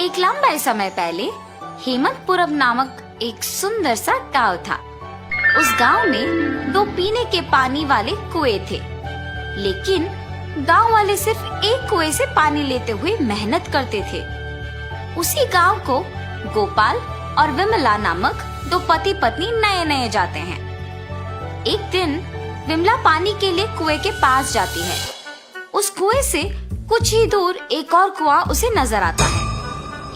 एक लंबे समय पहले हेमंतपुरम नामक एक सुंदर सा गांव था। उस गांव में 2 पीने के पानी वाले कुएं थे, लेकिन गांव वाले सिर्फ एक कुएं से पानी लेते हुए मेहनत करते थे। उसी गांव को गोपाल और विमला नामक 2 पति पत्नी नए नए जाते हैं। एक दिन विमला पानी के लिए कुएं के पास जाती है। उस कुएं से कुछ ही दूर एक और कुआं उसे नजर आता है।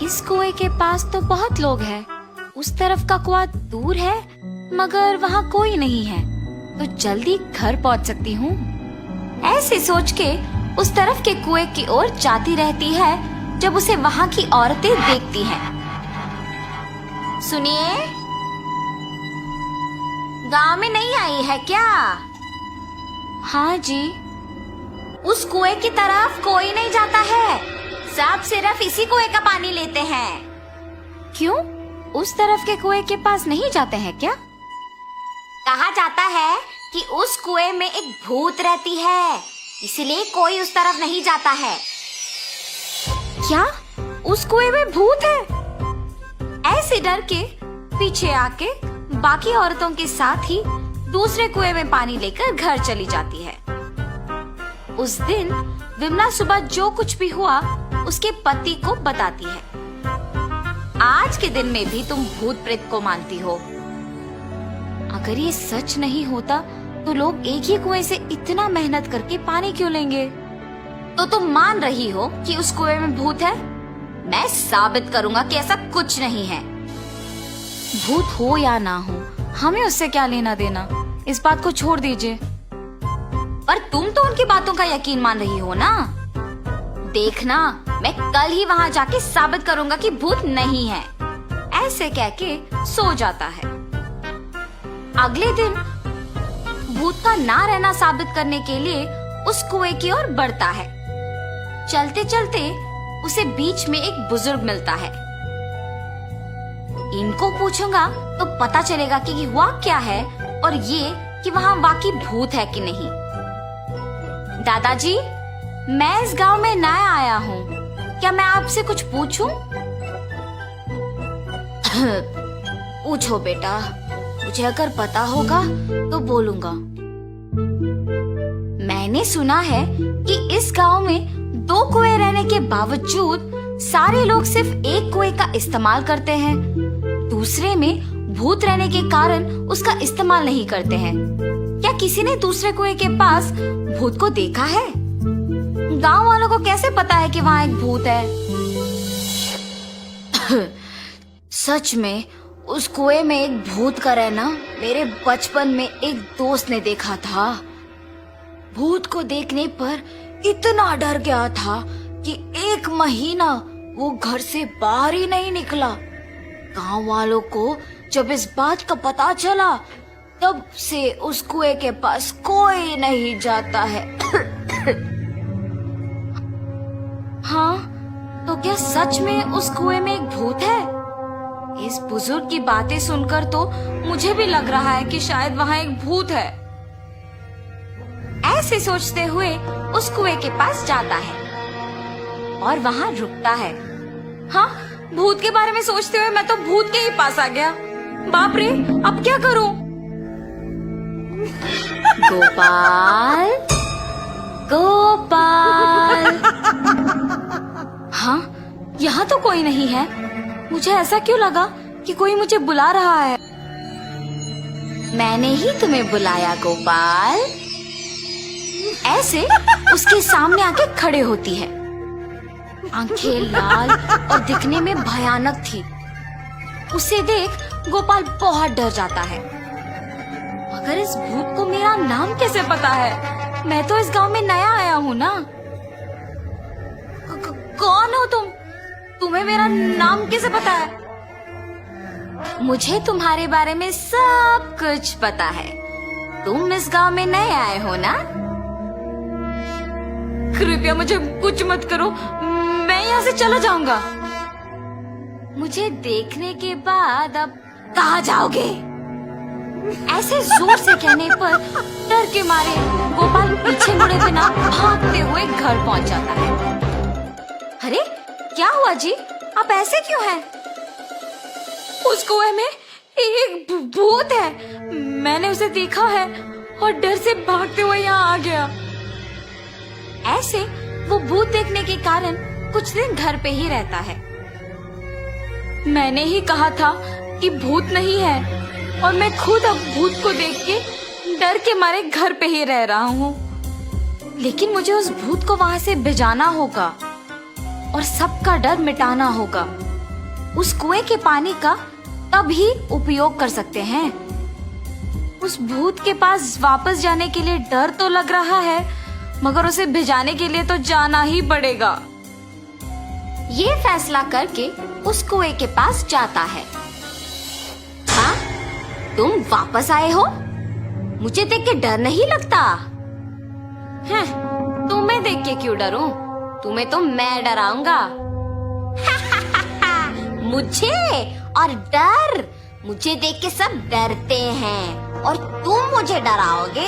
इस कुएं के पास तो बहुत लोग हैं, उस तरफ का कुआं दूर है मगर वहाँ कोई नहीं है, तो जल्दी घर पहुँच सकती हूँ। ऐसे सोच के उस तरफ के कुएं की ओर जाती रहती है जब उसे वहाँ की औरतें देखती हैं। सुनिए, गांव में नहीं आई है क्या? हाँ जी। उस कुएं की तरफ कोई नहीं जाता है, सब सिर्फ इसी कुएं का पानी लेते हैं। क्यों? उस तरफ के कुएं के पास नहीं जाते हैं क्या? कहा जाता है कि उस कुएं में एक भूत रहती है, इसलिए कोई उस तरफ नहीं जाता है। क्या? उस कुएं में भूत है? ऐसे डर के पीछे आके बाकी औरतों के साथ ही दूसरे कुएं में पानी लेकर घर चली जाती है। उस दिन विमला सुबह जो कुछ भी हुआ उसके पति को बताती है। आज के दिन में भी तुम भूत प्रेत को मानती हो। अगर ये सच नहीं होता तो लोग एक ही कुएं से इतना मेहनत करके पानी क्यों लेंगे? तो तुम मान रही हो कि उस कुएं में भूत है? मैं साबित करूंगा कि ऐसा कुछ नहीं है। भूत हो या ना हो, हमें उससे क्या लेना देना, इस बात को छोड़ दीजिए। पर तुम तो उनकी बातों का यकीन मान रही हो ना? देखना, मैं कल ही वहाँ जाके साबित करूंगा कि भूत नहीं है। ऐसे कह के सो जाता है। अगले दिन भूत का ना रहना साबित करने के लिए उस कुएं की ओर बढ़ता है। चलते चलते उसे बीच में एक बुजुर्ग मिलता है। इनको पूछूंगा तो पता चलेगा कि हुआ क्या है और ये कि वहाँ वाकई भूत है कि नहीं। दादाजी, मैं इस गांव में नया आया हूँ, क्या मैं आपसे कुछ पूछूं? पूछो बेटा, मुझे अगर पता होगा तो बोलूंगा। मैंने सुना है कि इस गांव में 2 कुएं रहने के बावजूद सारे लोग सिर्फ एक कुएं का इस्तेमाल करते हैं, दूसरे में भूत रहने के कारण उसका इस्तेमाल नहीं करते हैं। क्या किसी ने दूसरे कुएं के पास भूत को देखा है? गांव वालों को कैसे पता है कि वहाँ एक भूत है? सच में उस कुएं में एक भूत का रहना मेरे बचपन में एक दोस्त ने देखा था। भूत को देखने पर इतना डर गया था कि 1 महीना वो घर से बाहर ही नहीं निकला। गांव वालों को जब इस बात का पता चला तब से उस कुएं के पास कोई नहीं जाता है। हाँ, तो क्या सच में उस कुएं में एक भूत है? इस बुजुर्ग की बातें सुनकर तो मुझे भी लग रहा है कि शायद वहाँ एक भूत है। ऐसे सोचते हुए उस कुएं के पास जाता है और वहाँ रुकता है। हाँ, भूत के बारे में सोचते हुए मैं तो भूत के ही पास आ गया। बाप रे, अब क्या करूं? गोपाल, गोपाल। हाँ, यहाँ तो कोई नहीं है। मुझे ऐसा क्यों लगा कि कोई मुझे बुला रहा है? मैंने ही तुम्हें बुलाया गोपाल। ऐसे उसके सामने आके खड़े होती है। आंखें लाल और दिखने में भयानक थी। उसे देख गोपाल बहुत डर जाता है। मगर इस भूत को मेरा नाम कैसे पता है? मैं तो इस गांव में नया आया हूँ ना। कौन हो तुम? तुम्हें मेरा नाम कैसे पता है? मुझे तुम्हारे बारे में सब कुछ पता है। तुम इस गांव में नए आए हो ना? कृपया मुझे कुछ मत करो, मैं यहाँ से चला जाऊंगा। मुझे देखने के बाद अब कहाँ जाओगे? ऐसे जोर से कहने पर डर के मारे गोपाल पीछे मुड़े बिना भागते हुए घर पहुँच जाता है। अरे क्या हुआ जी? आप ऐसे क्यों हैं? उस कुएं में एक भूत है। मैंने उसे देखा है और डर से भागते हुए यहाँ आ गया। ऐसे वो भूत देखने के कारण कुछ दिन घर पे ही रहता है। मैंने ही कहा था कि भूत नहीं है और मैं खुद अब भूत को देख के डर के मारे घर पे ही रह रहा हूँ। लेकिन मुझे उस भूत को वहां से भिजाना होगा और सबका डर मिटाना होगा। उस कुएं के पानी का तभी उपयोग कर सकते हैं। उस भूत के पास वापस जाने के लिए डर तो लग रहा है, मगर उसे भिजाने के लिए तो जाना ही पड़ेगा। ये फैसला करके उस कुएं के पास जाता है। हाँ, तुम वापस आए हो? मुझे देख के डर नहीं लगता? तुम्हें देख के क्यों डरूं? तुम्हें तो मैं डराऊंगा। मुझे और डर? मुझे देख के सब डरते हैं और तुम मुझे डराओगे?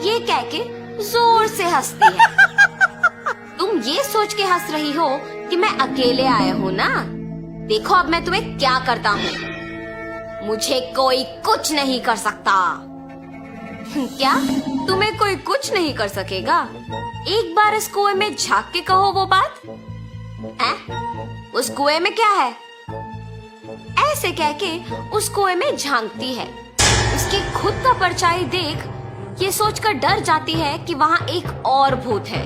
ये कह के जोर से हंसती है। तुम ये सोच के हंस रही हो कि मैं अकेले आया हूँ ना? देखो अब मैं तुम्हें क्या करता हूँ। मुझे कोई कुछ नहीं कर सकता। क्या? तुम्हें कोई कुछ नहीं कर सकेगा? एक बार इस कुएं में झांक के कहो वो बात। उस कुएं में क्या है? ऐसे कह के उस कुएं में झांकती है। उसके खुद का परछाई देख ये सोचकर डर जाती है कि वहाँ एक और भूत है।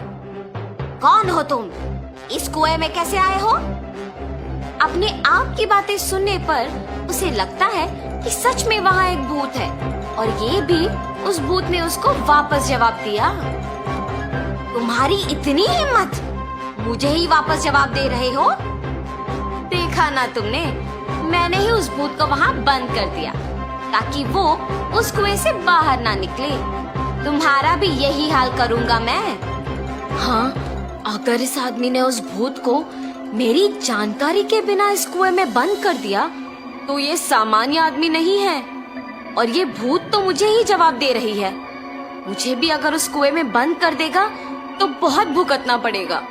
कौन हो तुम? इस कुएं में कैसे आए हो? अपने आप की बातें सुनने पर उसे लगता है कि सच में वहाँ एक भूत है और ये भी उस भूत ने उसको वापस जवाब दिया। तुम्हारी इतनी हिम्मत, मुझे ही वापस जवाब दे रहे हो? देखा ना तुमने, मैंने ही उस भूत को वहाँ बंद कर दिया ताकि वो उस कुएं से बाहर ना निकले। तुम्हारा भी यही हाल करूँगा मैं। हाँ, अगर इस आदमी ने उस भूत को मेरी जानकारी के बिना इस कुएं में बंद कर दिया तो ये सामान्य आदमी नहीं है और ये भूत तो मुझे ही जवाब दे रही है। मुझे भी अगर उस कुएं में बंद कर देगा तो बहुत भुगतना पड़ेगा।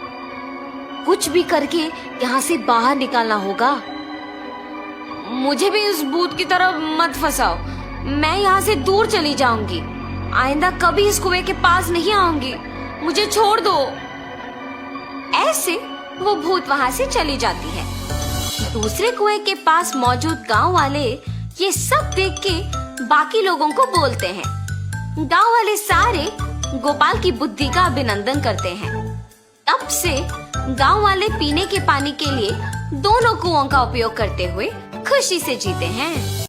कुछ भी करके यहाँ से बाहर निकालना होगा। मुझे भी उस भूत की तरह मत फंसाओ। मैं यहाँ से दूर चली जाऊंगी। आइंदा कभी इस कुएं के पास नहीं आऊंगी। मुझे छोड़ दो। ऐसे वो भूत वहाँ से चली जाती है। दूसरे कुएं के पास मौजूद गांव वाले ये सब देख के बाकी लोगों को बोलते हैं। गांव वाले सारे गोपाल की बुद्धि का अभिनंदन करते हैं। तब से गांव वाले पीने के पानी के लिए दोनों कुओं का उपयोग करते हुए खुशी से जीते हैं।